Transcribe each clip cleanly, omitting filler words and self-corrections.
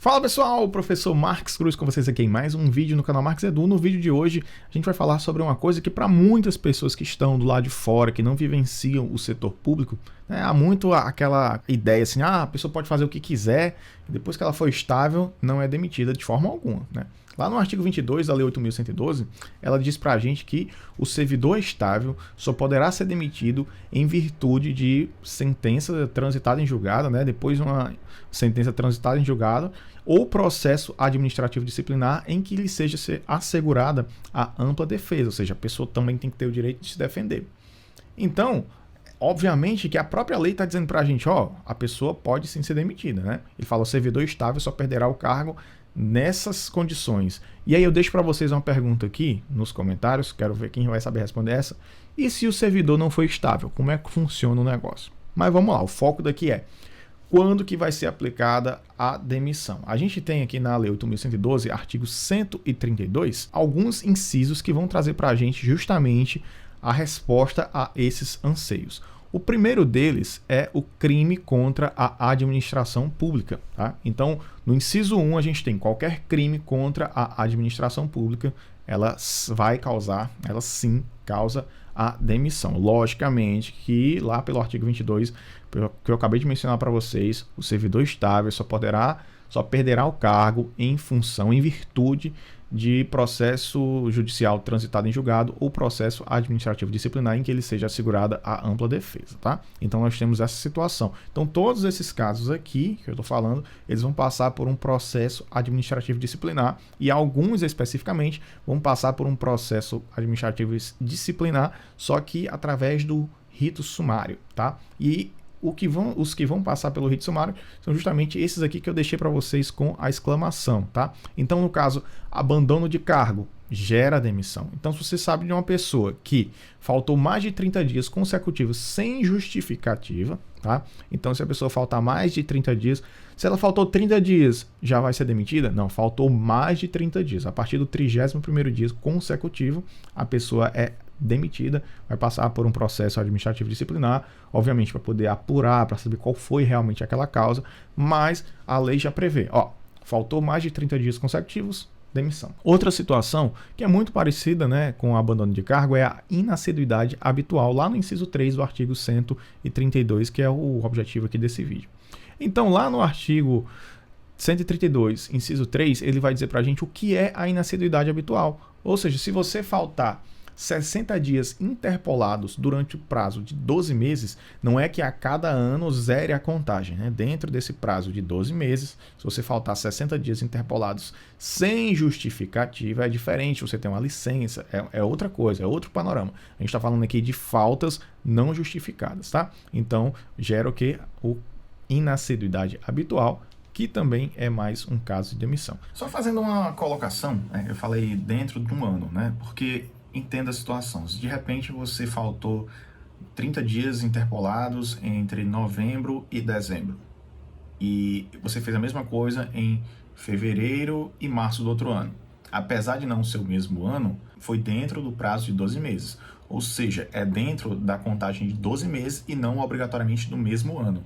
Fala pessoal, o professor Marques Cruz com vocês aqui em mais um vídeo no canal Marques Edu. No vídeo de hoje a gente vai falar sobre uma coisa que para muitas pessoas que estão do lado de fora, que não vivenciam o setor público, né, há muito aquela ideia assim, a pessoa pode fazer o que quiser e depois que ela for estável não é demitida de forma alguma, né? Lá no artigo 22 da Lei 8.112, ela diz pra gente que o servidor estável só poderá ser demitido em virtude de sentença transitada em julgado, né? Depois de uma sentença transitada em julgado, ou processo administrativo disciplinar em que lhe seja assegurada a ampla defesa, ou seja, a pessoa também tem que ter o direito de se defender. Então, obviamente que a própria lei está dizendo pra gente, a pessoa pode sim ser demitida, né? Ele fala, o servidor estável só perderá o cargo nessas condições. E aí eu deixo para vocês uma pergunta aqui nos comentários, quero ver quem vai saber responder essa. E se o servidor não for estável, como é que funciona o negócio? Mas vamos lá, o foco daqui é quando que vai ser aplicada a demissão. A gente tem aqui na Lei 8.112, artigo 132, alguns incisos que vão trazer para a gente justamente a resposta a esses anseios. O primeiro deles é o crime contra a administração pública. Tá? Então, no inciso 1, a gente tem qualquer crime contra a administração pública, ela sim causa a demissão. Logicamente que lá pelo artigo 22, que eu acabei de mencionar para vocês, o servidor estável só perderá o cargo em virtude de processo judicial transitado em julgado ou processo administrativo disciplinar em que ele seja assegurada a ampla defesa, tá? Então nós temos essa situação. Então todos esses casos aqui que eu estou falando, eles vão passar por um processo administrativo disciplinar e alguns especificamente vão passar por um processo administrativo disciplinar, só que através do rito sumário, tá? E os que vão passar pelo rito sumário são justamente esses aqui que eu deixei para vocês com a exclamação, tá? Então, no caso, abandono de cargo gera demissão. Então, se você sabe de uma pessoa que faltou mais de 30 dias consecutivos sem justificativa, tá? Então, se a pessoa faltar mais de 30 dias, se ela faltou 30 dias, já vai ser demitida? Não, faltou mais de 30 dias. A partir do 31º dia consecutivo, a pessoa é demitida, vai passar por um processo administrativo disciplinar, obviamente para poder apurar, para saber qual foi realmente aquela causa, mas a lei já prevê, faltou mais de 30 dias consecutivos, demissão. Outra situação que é muito parecida, né, com o abandono de cargo é a inassiduidade habitual, lá no inciso 3 do artigo 132, que é o objetivo aqui desse vídeo. Então, lá no artigo 132, inciso 3, ele vai dizer para a gente o que é a inassiduidade habitual, ou seja, se você faltar 60 dias interpolados durante o prazo de 12 meses, não é que a cada ano zere a contagem, né? Dentro desse prazo de 12 meses, se você faltar 60 dias interpolados sem justificativa, é diferente, você tem uma licença, é outra coisa, é outro panorama. A gente está falando aqui de faltas não justificadas, tá? Então, gera o que? O inassiduidade habitual, que também é mais um caso de demissão. Só fazendo uma colocação, eu falei dentro de um ano, né? Porque entenda a situação. Se de repente você faltou 30 dias interpolados entre novembro e dezembro e você fez a mesma coisa em fevereiro e março do outro ano, apesar de não ser o mesmo ano, foi dentro do prazo de 12 meses. Ou seja, é dentro da contagem de 12 meses e não obrigatoriamente do mesmo ano.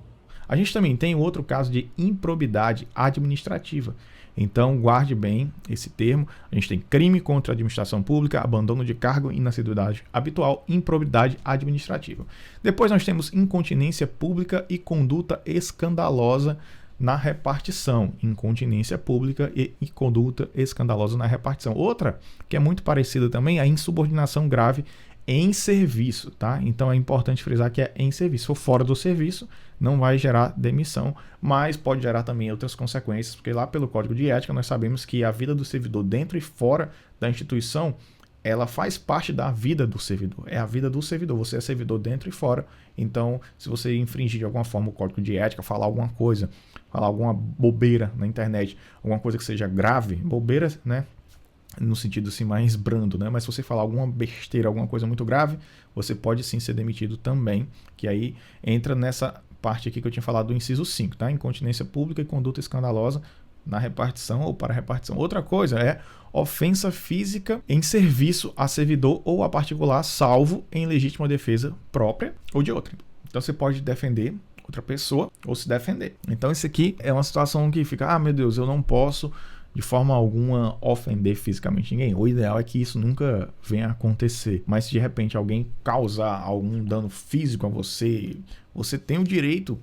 A gente também tem outro caso de improbidade administrativa. Então, guarde bem esse termo. A gente tem crime contra a administração pública, abandono de cargo, inassiduidade habitual, improbidade administrativa. Depois nós temos incontinência pública e conduta escandalosa na repartição. Incontinência pública e conduta escandalosa na repartição. Outra, que é muito parecida também, é a insubordinação grave em serviço, tá? Então é importante frisar que é em serviço. Se for fora do serviço, não vai gerar demissão, mas pode gerar também outras consequências, porque lá pelo Código de Ética nós sabemos que a vida do servidor dentro e fora da instituição, ela faz parte da vida do servidor. É a vida do servidor, você é servidor dentro e fora. Então, se você infringir de alguma forma o Código de Ética, falar alguma coisa, falar alguma bobeira na internet, alguma coisa que seja grave, bobeira, né? No sentido assim mais brando, né? Mas se você falar alguma besteira, alguma coisa muito grave, você pode sim ser demitido também, que aí entra nessa parte aqui que eu tinha falado do inciso 5, tá? Incontinência pública e conduta escandalosa na repartição ou para repartição. Outra coisa é ofensa física em serviço a servidor ou a particular, salvo em legítima defesa própria ou de outra. Então você pode defender outra pessoa ou se defender. Então isso aqui é uma situação que fica, meu Deus, eu não posso de forma alguma ofender fisicamente ninguém. O ideal é que isso nunca venha a acontecer. Mas se de repente alguém causar algum dano físico a você, você tem o direito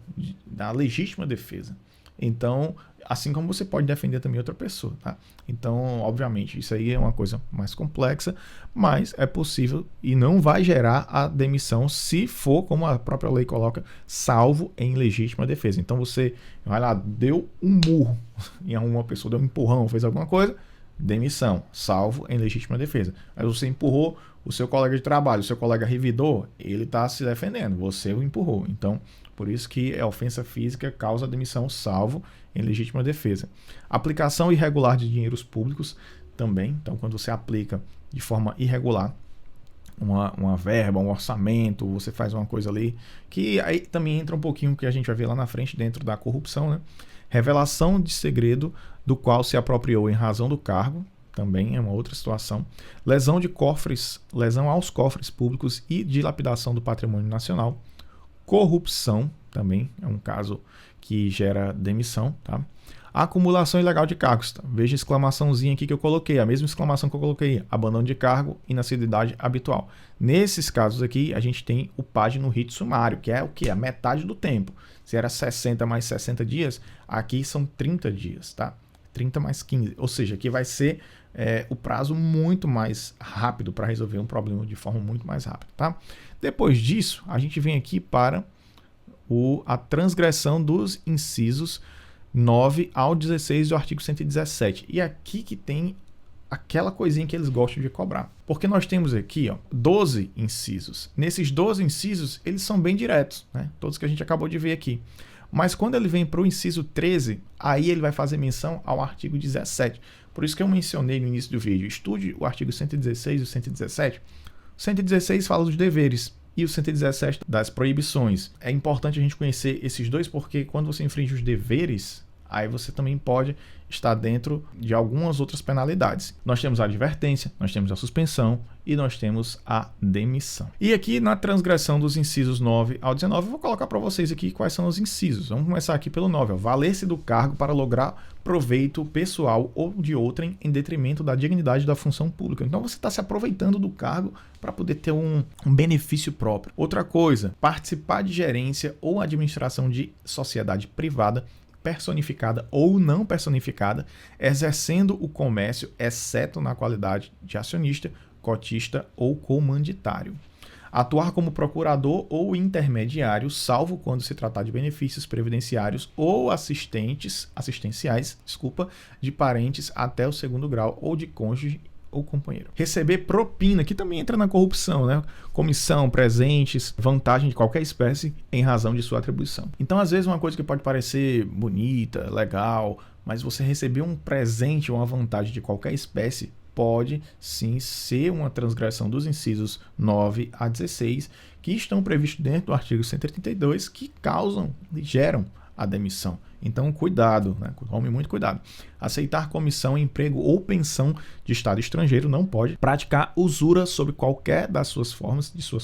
da legítima defesa. Então, assim como você pode defender também outra pessoa, tá? Então, obviamente, isso aí é uma coisa mais complexa, mas é possível e não vai gerar a demissão se for, como a própria lei coloca, salvo em legítima defesa. Então, você vai lá, deu um murro em alguma pessoa, deu um empurrão, fez alguma coisa, demissão, salvo em legítima defesa. Aí você empurrou o seu colega de trabalho, o seu colega revidor, ele está se defendendo, você o empurrou. Então, por isso que a ofensa física causa demissão, salvo em legítima defesa. Aplicação irregular de dinheiros públicos também. Então, quando você aplica de forma irregular uma verba, um orçamento, você faz uma coisa ali, que aí também entra um pouquinho que a gente vai ver lá na frente dentro da corrupção, né? Revelação de segredo do qual se apropriou em razão do cargo, também é uma outra situação. Lesão de cofres, lesão aos cofres públicos e dilapidação do patrimônio nacional. Corrupção, também é um caso que gera demissão, tá? Acumulação ilegal de cargos, tá? Veja a exclamaçãozinha aqui que eu coloquei, a mesma exclamação que eu coloquei, abandono de cargo, inassiduidade habitual. Nesses casos aqui, a gente tem o PAD no rito sumário, que é o quê? A metade do tempo. Se era 60 mais 60 dias, aqui são 30 dias, tá? 30 mais 15, ou seja, aqui vai ser o prazo muito mais rápido para resolver um problema de forma muito mais rápida, tá? Depois disso, a gente vem aqui para a transgressão dos incisos 9 ao 16 do artigo 117. E aqui que tem aquela coisinha que eles gostam de cobrar. Porque nós temos aqui 12 incisos. Nesses 12 incisos, eles são bem diretos, né? Todos que a gente acabou de ver aqui. Mas quando ele vem para o inciso 13, aí ele vai fazer menção ao artigo 17. Por isso que eu mencionei no início do vídeo. Estude o artigo 116 e o 117. O 116 fala dos deveres e o 117 das proibições. É importante a gente conhecer esses dois porque quando você infringe os deveres, aí você também pode estar dentro de algumas outras penalidades. Nós temos a advertência, nós temos a suspensão e nós temos a demissão. E aqui na transgressão dos incisos 9 ao 19, eu vou colocar para vocês aqui quais são os incisos. Vamos começar aqui pelo 9. Valer-se do cargo para lograr proveito pessoal ou de outrem em detrimento da dignidade da função pública. Então você está se aproveitando do cargo para poder ter um benefício próprio. Outra coisa, participar de gerência ou administração de sociedade privada personificada ou não personificada, exercendo o comércio, exceto na qualidade de acionista, cotista ou comanditário. Atuar como procurador ou intermediário, salvo quando se tratar de benefícios previdenciários ou assistenciais, de parentes até o 2º grau ou de cônjuge ou companheiro. Receber propina, que também entra na corrupção, né? Comissão, presentes, vantagem de qualquer espécie em razão de sua atribuição. Então, às vezes, uma coisa que pode parecer bonita, legal, mas você receber um presente ou uma vantagem de qualquer espécie pode sim ser uma transgressão dos incisos 9 a 16, que estão previstos dentro do artigo 132, que geram a demissão. Então, cuidado, né? Tome muito cuidado. Aceitar comissão, emprego ou pensão de Estado estrangeiro não pode. Praticar usura sob qualquer de suas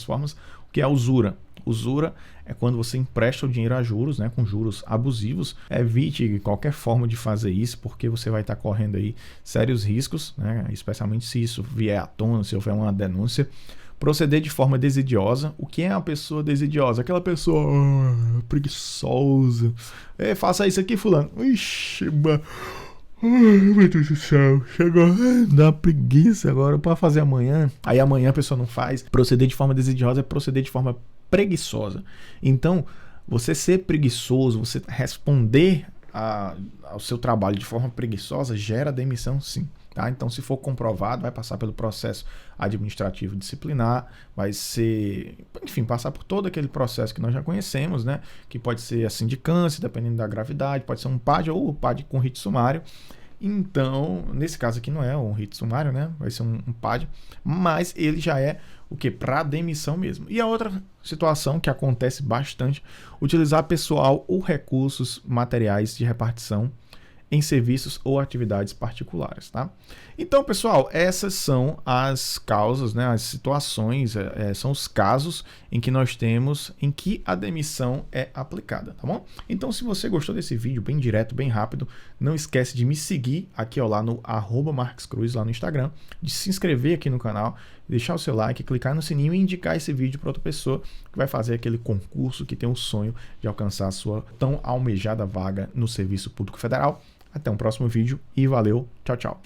formas. O que é usura? Usura é quando você empresta o dinheiro a juros, né, com juros abusivos. Evite qualquer forma de fazer isso, porque você vai estar correndo aí sérios riscos, né, especialmente se isso vier à tona, se houver uma denúncia. Proceder de forma desidiosa. O que é uma pessoa desidiosa? Aquela pessoa preguiçosa. Faça isso aqui, fulano. Ixi, meu Deus do céu. Chegou. Dá preguiça agora para fazer amanhã. Aí amanhã a pessoa não faz. Proceder de forma desidiosa é proceder de forma preguiçosa. Então, você ser preguiçoso, você responder ao seu trabalho de forma preguiçosa, gera demissão, sim. Tá? Então, se for comprovado, vai passar pelo processo administrativo disciplinar, vai ser, enfim, passar por todo aquele processo que nós já conhecemos, né? Que pode ser a sindicância, dependendo da gravidade, pode ser um PAD ou PAD com rito sumário. Então, nesse caso aqui não é um rito sumário, né? Vai ser um PAD, mas ele já é o que? Para demissão mesmo. E a outra situação que acontece bastante, utilizar pessoal ou recursos materiais de repartição em serviços ou atividades particulares, tá? Então, pessoal, essas são as causas, né, as situações, são os casos em que nós temos em que a demissão é aplicada, tá bom? Então, se você gostou desse vídeo bem direto, bem rápido, não esquece de me seguir aqui, ó, lá no @marquescruz, lá no Instagram, de se inscrever aqui no canal, deixar o seu like, clicar no sininho e indicar esse vídeo para outra pessoa que vai fazer aquele concurso, que tem um sonho de alcançar a sua tão almejada vaga no Serviço Público Federal. Até um próximo vídeo e valeu, tchau, tchau.